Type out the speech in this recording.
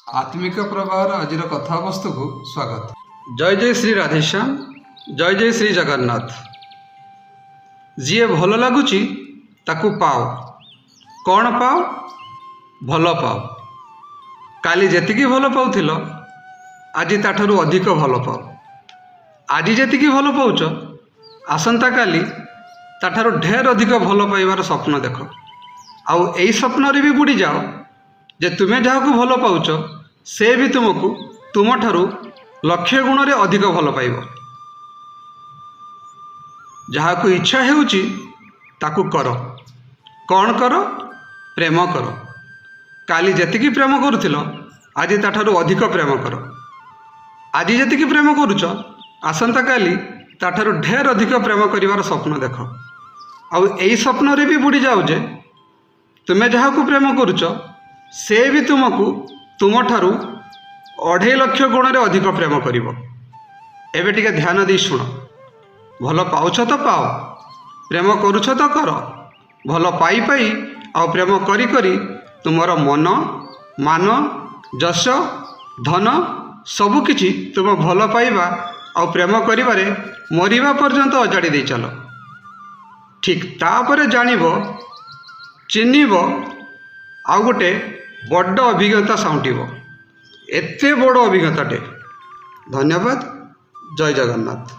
आत्मिक प्रभावर आज कथावस्तु को स्वागत। जय जय श्री राधेश्याम, जय जय श्री जगन्नाथ। जी भल लगुच ताकू पाओ, कौन पाओ? भल पाओ। काली जेतिकी भल पाउथिल आज ताठारु अधिक भल पाओ। आज जेतिकी भल पाउच आसंता काली ताठारु ढेर अधिक भल पाइबार स्वप्न देख। आउ एई स्वप्न रे भी बुड़ी जाओ जे तुमे जहाकू भल पाउच से भी तुमको तुम ठारू लक्ष्य गुण रे अधिक भल पाइब। जहाकू इच्छा हेउची ताकू कर। कौन कर? प्रेम कर। काली जेतिकी प्रेम करुथिल आज ताठारु अधिक प्रेम कर। आज जेतिकी प्रेम करुच आसंता काली ताठारु ढेर अधिक प्रेम करिवार स्वप्न देख। आउ एई स्वप्न रे भी बुड़ी जाओ जे तुमे जहाकू प्रेम करुच से भी तुमको तुम ठारू 2.5 लाख गुण रे अधिक प्रेम करिवो। एबे टिके ध्यान दी शुण। भल पाउछ तो पाओ, प्रेम करुछ तो कर। भल पाई पाई आ प्रेम करी करी तुमर मन, मान, जश, धन सबुकिछि तुम भल पाइबा आ प्रेम करिबारे मरिबा पर्यंत अजाड़ी दे चलो। ठीक तापरे जानिबो, चिन्हिबो, आ गोटे बड़ अभिज्ञता साउंटिबो। एते बड़ अभिज्ञताटे। धन्यवाद। जय जगन्नाथ।